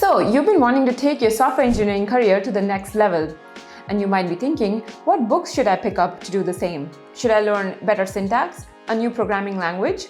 So, you've been wanting to take your software engineering career to the next level. And you might be thinking, what books should I pick up to do the same? Should I learn better syntax, a new programming language?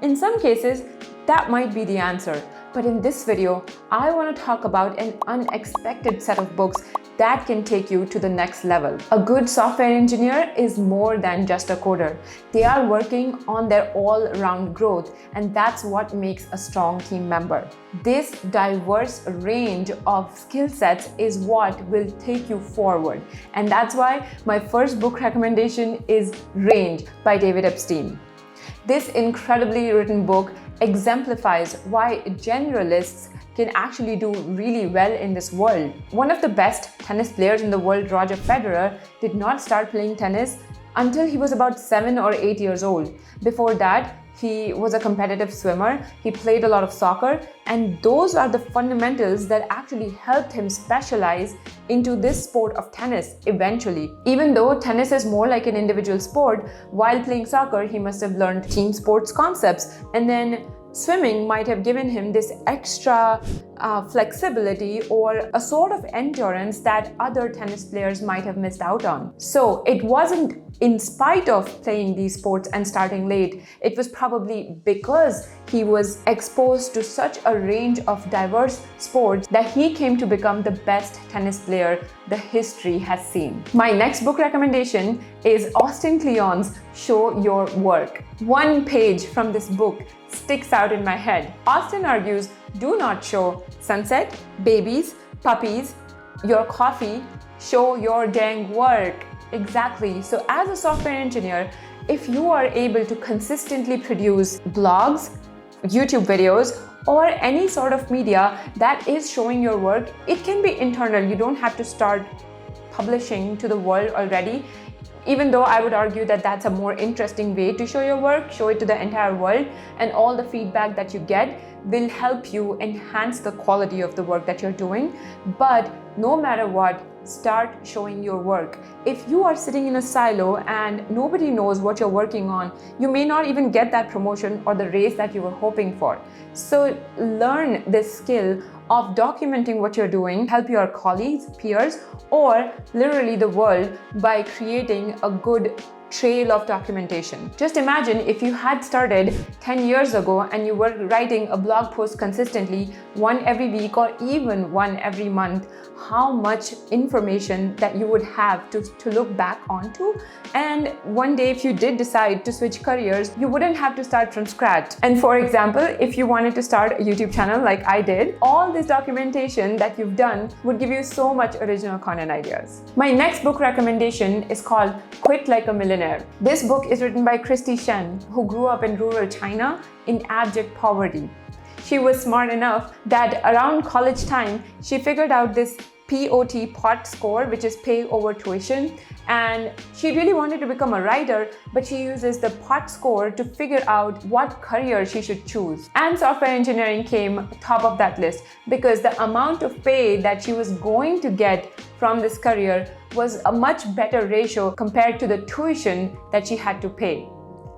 In some cases, that might be the answer. But in this video, I want to talk about an unexpected set of books that can take you to the next level. A good software engineer is more than just a coder. They are working on their all-round growth, and that's what makes a strong team member. This diverse range of skill sets is what will take you forward. And that's why my first book recommendation is Range by David Epstein. This incredibly written book exemplifies why generalists can actually do really well in this world. One of the best tennis players in the world, Roger Federer, did not start playing tennis until he was about 7 or 8 years old. Before that, he was a competitive swimmer, he played a lot of soccer, and those are the fundamentals that actually helped him specialize into this sport of tennis eventually. Even though tennis is more like an individual sport, while playing soccer, he must have learned team sports concepts, and then swimming might have given him this extra flexibility or a sort of endurance that other tennis players might have missed out on. So it wasn't in spite of playing these sports and starting late, it was probably because he was exposed to such a range of diverse sports that he came to become the best tennis player the history has seen. My next book recommendation is Austin Kleon's Show Your Work. One page from this book sticks out in my head. Austin argues, do not show sunset, babies, puppies, your coffee, show your dang work. Exactly. So as a software engineer, if you are able to consistently produce blogs, YouTube videos, or any sort of media that is showing your work, it can be internal. You don't have to start publishing to the world already. Even though I would argue that that's a more interesting way to show your work, show it to the entire world, and all the feedback that you get will help you enhance the quality of the work that you're doing. But no matter what, start showing your work. If you are sitting in a silo and nobody knows what you're working on, you may not even get that promotion or the raise that you were hoping for. So learn this skill of documenting what you're doing, help your colleagues, peers, or literally the world by creating a good trail of documentation. Just imagine if you had started 10 years ago and you were writing a blog post consistently, one every week or even one every month, how much information that you would have to look back onto. And one day if you did decide to switch careers, you wouldn't have to start from scratch. And for example, if you wanted to start a YouTube channel like I did, all this documentation that you've done would give you so much original content ideas. My next book recommendation is called Quit Like a Millionaire. This book is written by Kristy Shen, who grew up in rural China in abject poverty. She was smart enough that around college time, she figured out this POT score, which is pay over tuition, and she really wanted to become a writer, but she uses the POT score to figure out what career she should choose. And software engineering came top of that list because the amount of pay that she was going to get from this career was a much better ratio compared to the tuition that she had to pay.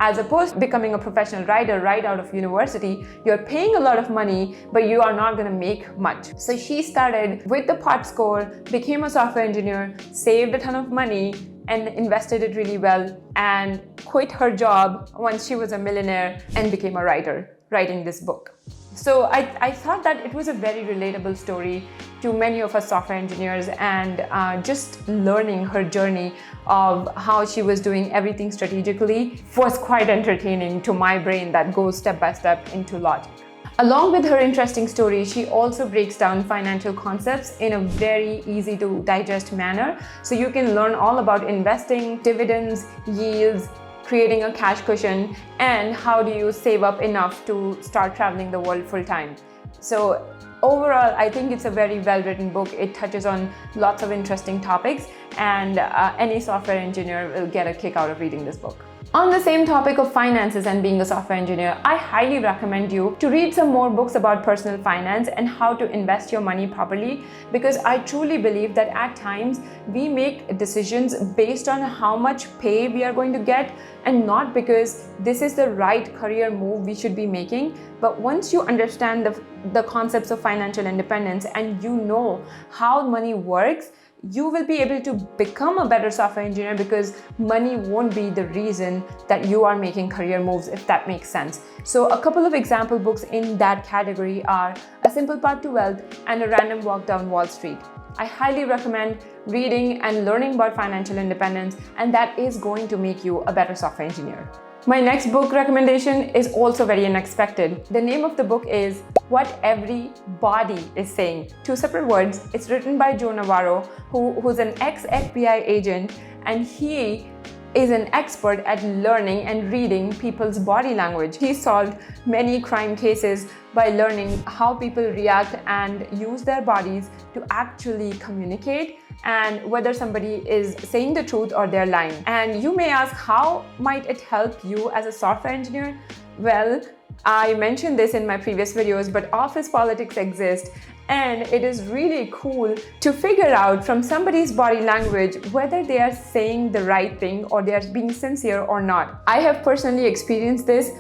As opposed to becoming a professional writer right out of university, you're paying a lot of money, but you are not going to make much. So she started with the POT score, became a software engineer, saved a ton of money, and invested it really well, and quit her job once she was a millionaire and became a writer, writing this book. So I thought that it was a very relatable story to many of us software engineers, and just learning her journey of how she was doing everything strategically was quite entertaining to my brain that goes step by step into logic. Along with her interesting story, she also breaks down financial concepts in a very easy to digest manner. So you can learn all about investing, dividends, yields, creating a cash cushion, and how do you save up enough to start traveling the world full time. So overall, I think it's a very well-written book. It touches on lots of interesting topics, and any software engineer will get a kick out of reading this book. On the same topic of finances and being a software engineer, I highly recommend you to read some more books about personal finance and how to invest your money properly, because I truly believe that at times we make decisions based on how much pay we are going to get and not because this is the right career move we should be making. But once you understand the concepts of financial independence and you know how money works, you will be able to become a better software engineer because money won't be the reason that you are making career moves, if that makes sense. So a couple of example books in that category are A Simple Path to Wealth and A Random Walk Down Wall Street. I highly recommend reading and learning about financial independence, and that is going to make you a better software engineer. My next book recommendation is also very unexpected. The name of the book is What Every Body is Saying. Two separate words. It's written by Joe Navarro, who's an ex-FBI agent, and he is an expert at learning and reading people's body language. He solved many crime cases by learning how people react and use their bodies to actually communicate and whether somebody is saying the truth or they're lying. And you may ask, how might it help you as a software engineer? Well, I mentioned this in my previous videos, but office politics exist, and it is really cool to figure out from somebody's body language whether they are saying the right thing or they are being sincere or not. I have personally experienced this.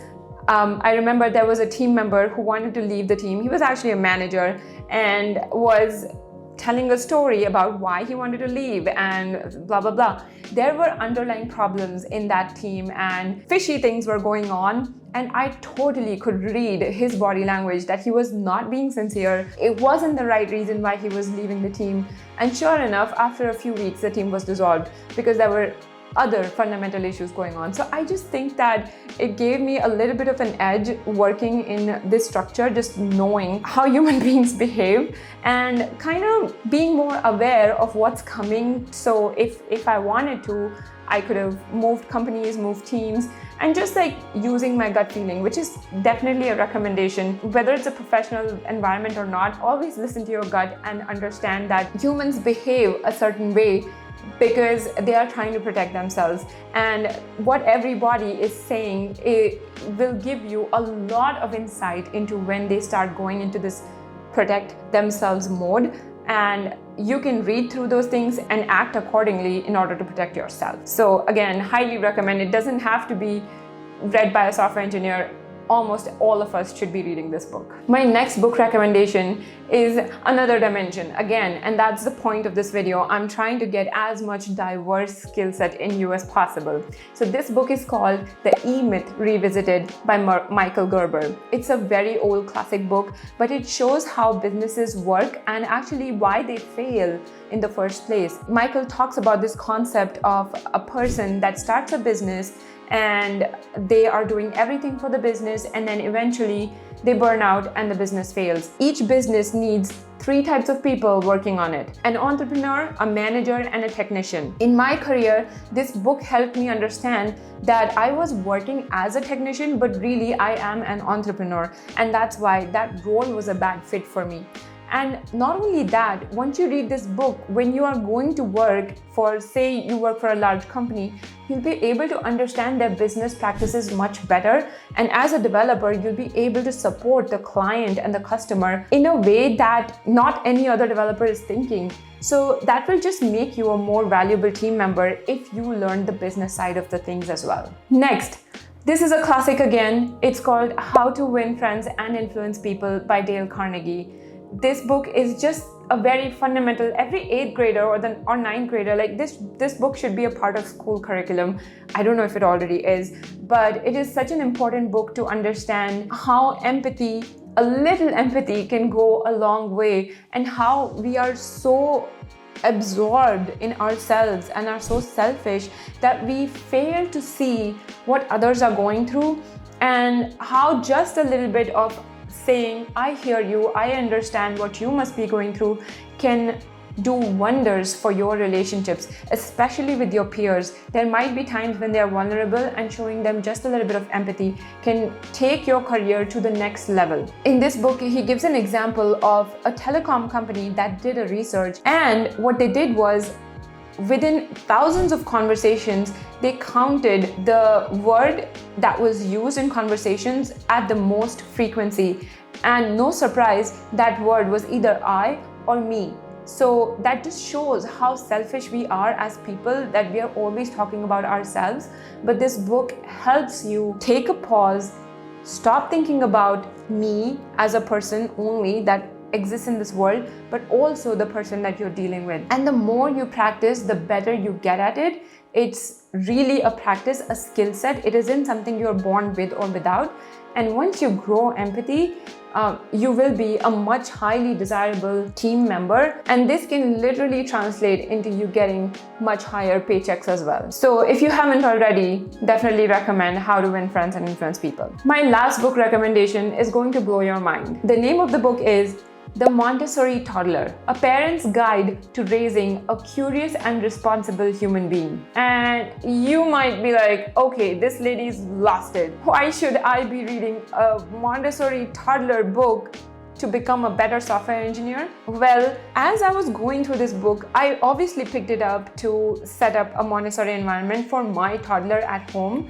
I remember there was a team member who wanted to leave the team. He was actually a manager and was telling a story about why he wanted to leave and blah, blah, blah. There were underlying problems in that team and fishy things were going on. And I totally could read his body language that he was not being sincere. It wasn't the right reason why he was leaving the team. And sure enough, after a few weeks, the team was dissolved because there were other fundamental issues going on. So I just think that it gave me a little bit of an edge working in this structure, just knowing how human beings behave and kind of being more aware of what's coming. So if I wanted to, I could have moved companies, moved teams, and just like using my gut feeling, which is definitely a recommendation. Whether it's a professional environment or not, always listen to your gut and understand that humans behave a certain way because they are trying to protect themselves. And what everybody is saying, it will give you a lot of insight into when they start going into this protect themselves mode. And you can read through those things and act accordingly in order to protect yourself. So again, highly recommend. It doesn't have to be read by a software engineer. Almost all of us should be reading this book. My next book recommendation is Another Dimension. Again, and that's the point of this video. I'm trying to get as much diverse skill set in you as possible. So this book is called The E-Myth Revisited by Michael Gerber. It's a very old classic book, but it shows how businesses work and actually why they fail in the first place. Michael talks about this concept of a person that starts a business and they are doing everything for the business, and then eventually they burn out and the business fails. Each business needs 3 types of people working on it: an entrepreneur, a manager, and a technician. In my career, this book helped me understand that I was working as a technician, but really I am an entrepreneur, and that's why that role was a bad fit for me. And not only that, once you read this book, when you are going to work for, say you work for a large company, you'll be able to understand their business practices much better. And as a developer, you'll be able to support the client and the customer in a way that not any other developer is thinking. So that will just make you a more valuable team member if you learn the business side of the things as well. Next, this is a classic again. It's called How to Win Friends and Influence People by Dale Carnegie. This book is just a very fundamental. Every 8th grader or 9th grader, like this book should be a part of school curriculum. I don't know if it already is, but it is such an important book to understand how empathy, a little empathy, can go a long way, and how we are so absorbed in ourselves and are so selfish that we fail to see what others are going through, and how just a little bit of saying, I hear you, I understand what you must be going through, can do wonders for your relationships, especially with your peers. There might be times when they are vulnerable, and showing them just a little bit of empathy can take your career to the next level. In this book, he gives an example of a telecom company that did a research, and what they did was within thousands of conversations, they counted the word that was used in conversations at the most frequency. And no surprise, that word was either I or me. So that just shows how selfish we are as people, that we are always talking about ourselves. But this book helps you take a pause, stop thinking about me as a person only that exists in this world, but also the person that you're dealing with. And the more you practice, the better you get at it. It's really a practice, a skill set. It isn't something you're born with or without. And once you grow empathy, you will be a much highly desirable team member, and this can literally translate into you getting much higher paychecks as well. So if you haven't already, definitely recommend How to Win Friends and Influence People. My last book recommendation is going to blow your mind. The name of the book is The Montessori Toddler, a parent's guide to raising a curious and responsible human being. And you might be like, okay, this lady's lost it. Why should I be reading a Montessori toddler book to become a better software engineer? Well, as I was going through this book, I obviously picked it up to set up a Montessori environment for my toddler at home.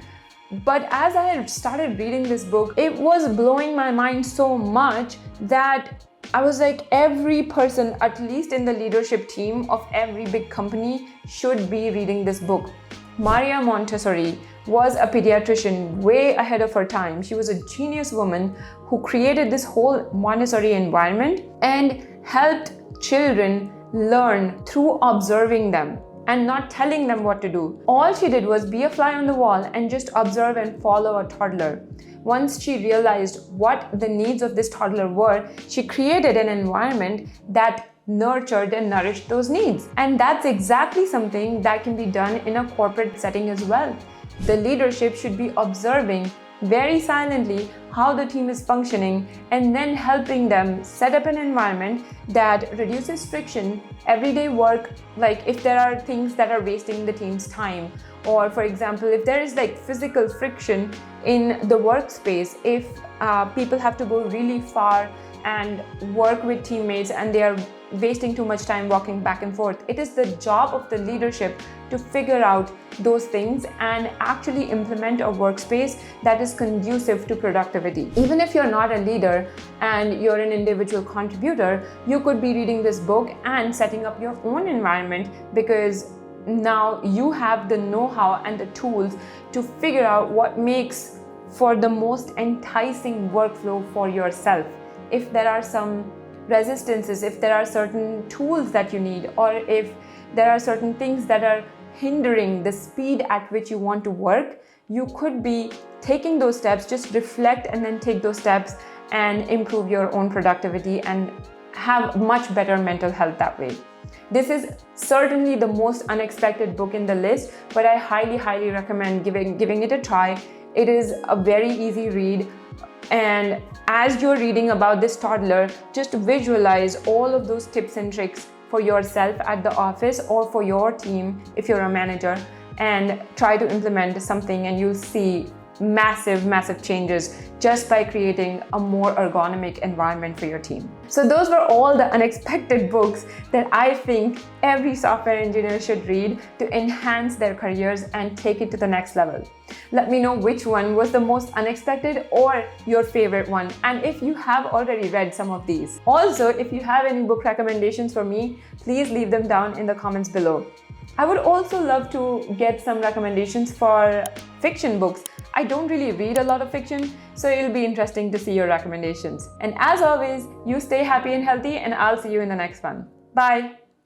But as I had started reading this book, it was blowing my mind so much that I was like, every person, at least in the leadership team of every big company, should be reading this book. Maria Montessori was a pediatrician way ahead of her time. She was a genius woman who created this whole Montessori environment and helped children learn through observing them and not telling them what to do. All she did was be a fly on the wall and just observe and follow a toddler. Once she realized what the needs of this toddler were, she created an environment that nurtured and nourished those needs. And that's exactly something that can be done in a corporate setting as well. The leadership should be observing very silently how the team is functioning and then helping them set up an environment that reduces friction, everyday work, like if there are things that are wasting the team's time, or for example, if there is like physical friction in the workspace, if people have to go really far and work with teammates and they are wasting too much time walking back and forth. It is the job of the leadership to figure out those things and actually implement a workspace that is conducive to productivity. Even if you're not a leader and you're an individual contributor, you could be reading this book and setting up your own environment, because now you have the know-how and the tools to figure out what makes for the most enticing workflow for yourself. If there are some resistances, if there are certain tools that you need, or if there are certain things that are hindering the speed at which you want to work, you could be taking those steps. Just reflect and then take those steps and improve your own productivity and have much better mental health that way. This is certainly the most unexpected book in the list, but I highly recommend giving it a try. It is a very easy read. And as you're reading about this toddler, just visualize all of those tips and tricks for yourself at the office or for your team if you're a manager, and try to implement something, and you'll see massive changes just by creating a more ergonomic environment for your team. So those were all the unexpected books that I think every software engineer should read to enhance their careers and take it to the next level. Let me know which one was the most unexpected or your favorite one, and if you have already read some of these. Also, if you have any book recommendations for me, please leave them down in the comments below. I would also love to get some recommendations for fiction books. I don't really read a lot of fiction, so it'll be interesting to see your recommendations. And as always, you stay happy and healthy, and I'll see you in the next one. Bye!